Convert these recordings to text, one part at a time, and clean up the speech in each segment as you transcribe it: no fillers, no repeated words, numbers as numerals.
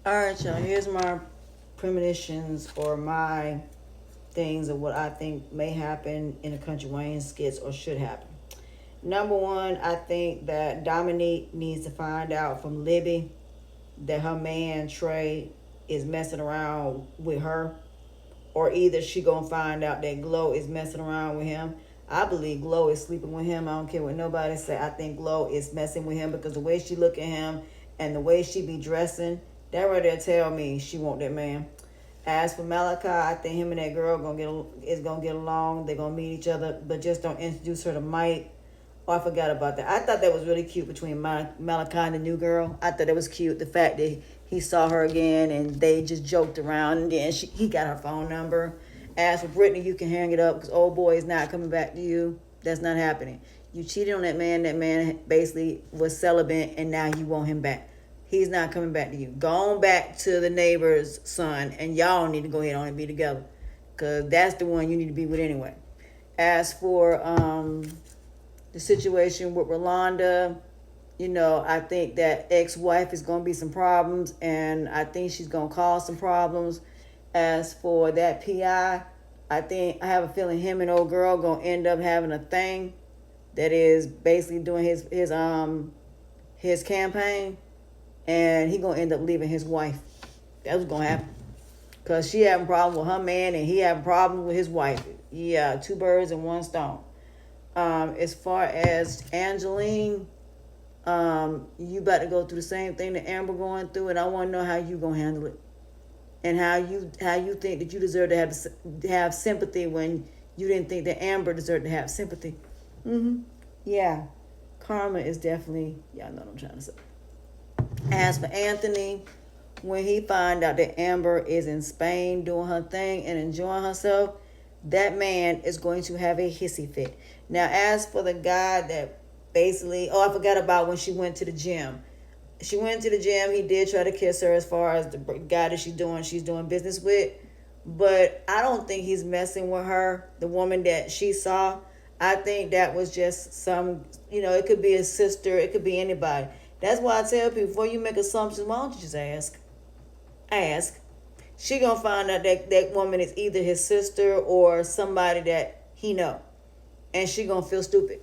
All right, y'all. Here's my premonitions or my things of what I think may happen in the Country Wayne skits or should happen. Number one, I think that Dominique needs to find out from Libby that her man Trey is messing around with her, or either she gonna find out that Glow is messing around with him. I believe Glow is sleeping with him. I don't care what nobody say. I think Glow is messing with him because the way she look at him and the way she be dressing, that right there tell me she want that man. As for Malachi, I think him and that girl gonna get along. They're gonna meet each other, but just don't introduce her to Mike. Oh, I forgot about that. I thought that was really cute between Malachi and the new girl. I thought it was cute. The fact that he saw her again and they just joked around, and then he got her phone number. As for Brittany, you can hang it up because old boy is not coming back to you. That's not happening. You cheated on that man. That man basically was celibate, and now you want him back. He's not coming back to you. Go on back to the neighbor's son, and y'all need to go ahead on and be together, because that's the one you need to be with anyway. As for the situation with Rolanda, I think that ex-wife is going to be some problems, and I think she's going to cause some problems. As for that PI, I have a feeling him and old girl going to end up having a thing that is basically doing his campaign, and he going to end up leaving his wife. That's what's going to happen. Because she having a problem with her man, and he having a problem with his wife. Yeah, two birds and one stone. As far as Angeline, you about to go through the same thing that Amber going through, and I want to know how you gonna handle it, and how you think that you deserve to have sympathy when you didn't think that Amber deserved to have sympathy. Yeah, karma is definitely, y'all know what I'm trying to say. As for Anthony, when he find out that Amber is in Spain doing her thing and enjoying herself, that man is going to have a hissy fit. Now, as for the guy that basically, I forgot about when she went to the gym. She went to the gym. He did try to kiss her as far as the guy that she's doing business with. But I don't think he's messing with her, the woman that she saw. I think that was just some, it could be a sister. It could be anybody. That's why I tell people, before you make assumptions, why don't you just ask? Ask. She gonna find out that woman is either his sister or somebody that he know, and she gonna feel stupid.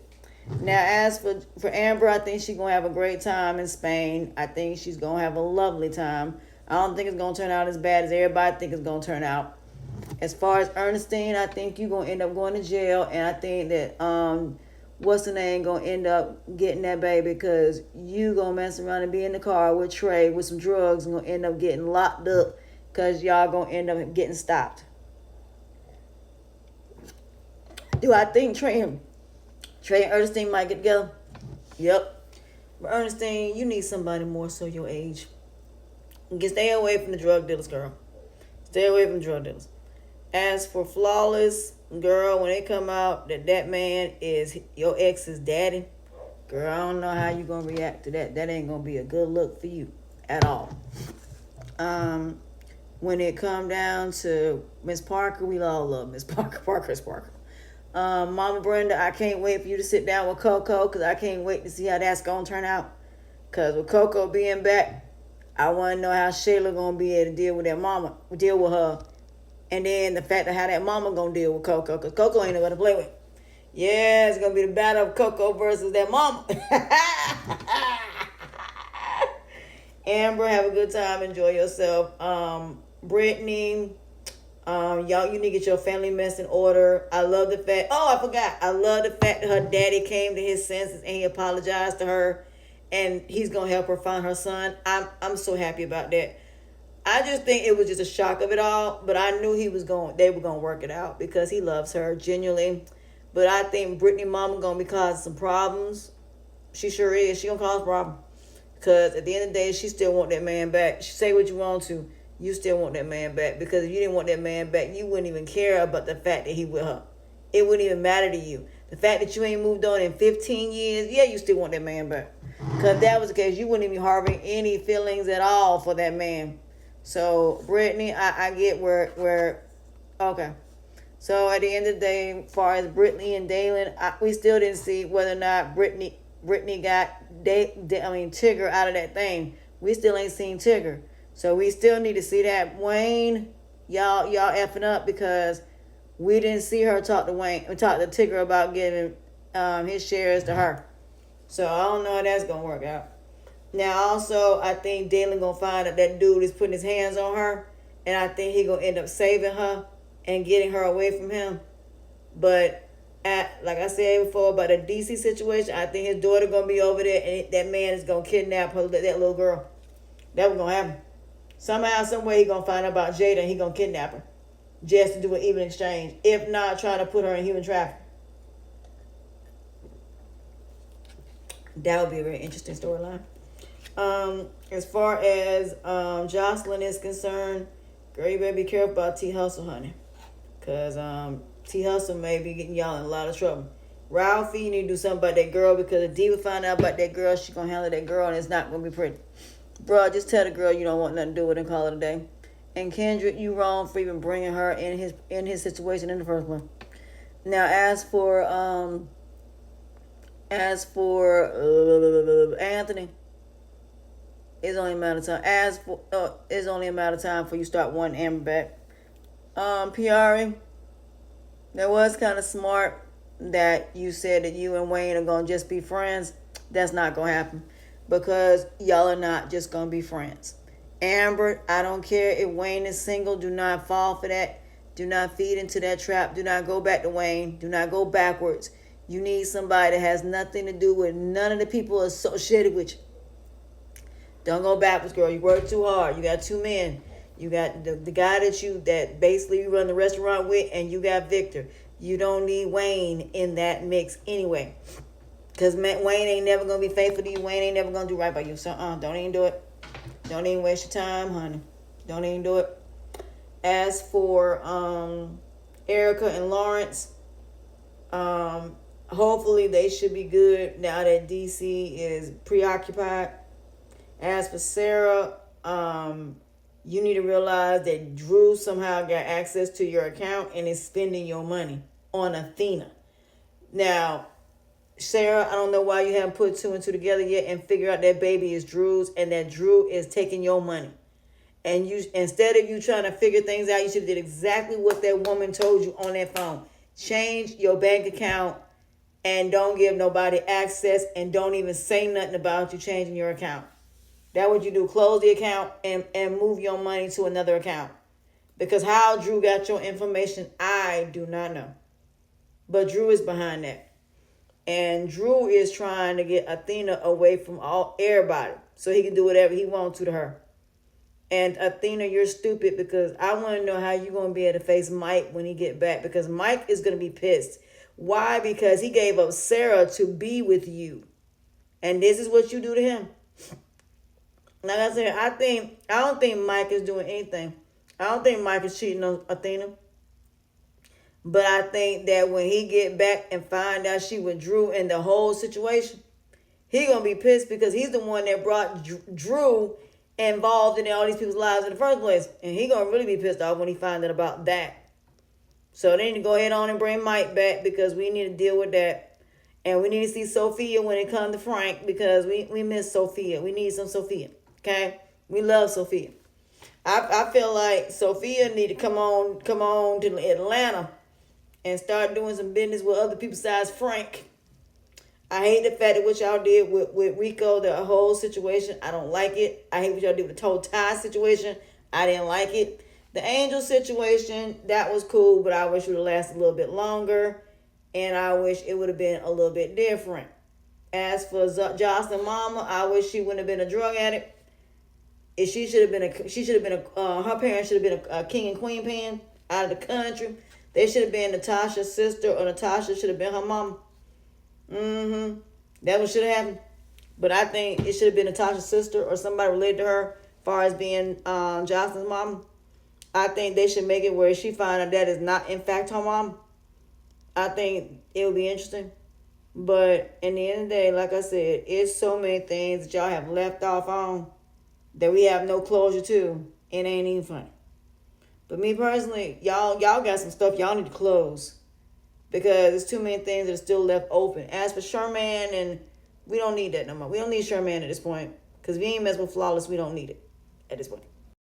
Now, as for Amber, I think she's gonna have a great time in Spain. I think she's gonna have a lovely time. I don't think it's gonna turn out as bad as everybody think it's gonna turn out. As far as Ernestine, I think you're gonna end up going to jail, and I think that what's the name gonna end up getting that baby, because you gonna mess around and be in the car with Trey with some drugs and gonna end up getting locked up. Because y'all going to end up getting stopped. Do I think Trey and Ernestine might get together? Yep. But Ernestine, you need somebody more so your age. Stay away from the drug dealers, girl. Stay away from drug dealers. As for Flawless, girl, when they come out that man is your ex's daddy, girl, I don't know how you going to react to that. That ain't going to be a good look for you at all. When it come down to Miss Parker, we all love Miss Parker. Parker's Parker. Mama Brenda, I can't wait for you to sit down with Coco, because I can't wait to see how that's going to turn out. Because with Coco being back, I want to know how Shayla going to be able to deal with her. And then the fact of how that mama going to deal with Coco, because Coco ain't nobody to play with. Yeah, it's going to be the battle of Coco versus that mama. Amber, have a good time. Enjoy yourself. Brittany, y'all, you need to get your family mess in order. I love the fact, I forgot. I love the fact that her daddy came to his senses and he apologized to her, and he's going to help her find her son. I'm so happy about that. I just think it was just a shock of it all, but I knew they were going to work it out because he loves her genuinely. But I think Brittany mama going to be causing some problems. She sure is. She going to cause problems. Because at the end of the day, she still want that man back. She say what you want to. You still want that man back. Because if you didn't want that man back, you wouldn't even care about the fact that he with her. It wouldn't even matter to you. The fact that you ain't moved on in 15 years, yeah, you still want that man back. Because if that was the case, you wouldn't even be harboring any feelings at all for that man. So, Brittany, I get where, okay. So, at the end of the day, as far as Brittany and Dalen, we still didn't see whether or not Brittany got Tigger out of that thing. We still ain't seen Tigger. So we still need to see that. Wayne, y'all effing up because we didn't see her talk to Wayne, talk to Tigger about giving his shares to her. So I don't know how that's gonna work out. Now also, I think Dylan gonna find out that dude is putting his hands on her, and I think he gonna end up saving her and getting her away from him. But like I said before about the DC situation, I think his daughter gonna be over there, and that man is gonna kidnap her, that little girl. That was gonna happen. Somehow, some way, he gonna find out about Jada, and he gonna kidnap her, just to do an even exchange. If not, trying to put her in human trafficking. That would be a very interesting storyline. As far as Jocelyn is concerned, girl, you better be careful about T Hustle, honey, because T Hustle may be getting y'all in a lot of trouble. Ralphie, you need to do something about that girl, because if Diva find out about that girl, she gonna handle that girl, and it's not gonna be pretty. Bro, just tell the girl you don't want nothing to do with it and call it a day. And Kendrick, you wrong for even bringing her in his situation in the first place. Now, as for Anthony, it's only a matter of time. It's only a matter of time for you start wanting Amber back. Piari, that was kind of smart that you said that you and Wayne are gonna just be friends. That's not gonna happen, because y'all are not just gonna be friends. Amber, I don't care if Wayne is single. Do not fall for that. Do not feed into that trap. Do not go back to Wayne. Do not go backwards. You need somebody that has nothing to do with none of the people associated with you. Don't go backwards, girl. You work too hard. You got two men. You got the guy that basically you run the restaurant with, and you got Victor. You don't need Wayne in that mix anyway. Because Wayne ain't never going to be faithful to you. Wayne ain't never going to do right by you. So don't even do it. Don't even waste your time, honey. Don't even do it. As for Erica and Lawrence, hopefully they should be good now that DC is preoccupied. As for Sarah, you need to realize that Drew somehow got access to your account and is spending your money on Athena. Now, Sarah, I don't know why you haven't put two and two together yet and figure out that baby is Drew's and that Drew is taking your money. And you, instead of you trying to figure things out, you should have did exactly what that woman told you on that phone. Change your bank account and don't give nobody access, and don't even say nothing about you changing your account. That's what you do. Close the account and move your money to another account. Because how Drew got your information, I do not know. But Drew is behind that. And Drew is trying to get Athena away from everybody so he can do whatever he wants to her. And Athena, you're stupid, because I want to know how you're going to be able to face Mike when he get back, because Mike is going to be pissed. Why? Because he gave up Sarah to be with you. And this is what you do to him. Like I said, I don't think Mike is doing anything. I don't think Mike is cheating on Athena. But I think that when he get back and find out she withdrew in the whole situation, he going to be pissed, because he's the one that brought Drew involved in all these people's lives in the first place. And he going to really be pissed off when he find out about that. So they need to go ahead on and bring Mike back, because we need to deal with that. And we need to see Sophia when it comes to Frank, because we miss Sophia. We need some Sophia. Okay? We love Sophia. I feel like Sophia need to come on to Atlanta and start doing some business with other people besides Frank. I hate the fact that what y'all did with Rico, the whole situation. I don't like it. I hate what y'all did with the Toe Tie situation. I didn't like it. The Angel situation, that was cool, but I wish it would have lasted a little bit longer. And I wish it would have been a little bit different. As for Jocelyn Mama, I wish she wouldn't have been a drug addict. If her parents should have been a king and queen pen out of the country. They should have been Natasha's sister, or Natasha should have been her mama. That one should have happened. But I think it should have been Natasha's sister or somebody related to her as far as being Jocelyn's mama. I think they should make it where she find out that is not in fact her mom. I think it would be interesting. But in the end of the day, like I said, it's so many things that y'all have left off on that we have no closure to. It ain't even funny. But me personally, y'all got some stuff y'all need to close, because there's too many things that are still left open. As for Sherman, and we don't need that no more. We don't need Sherman at this point, because if we ain't messing with Flawless, we don't need it at this point.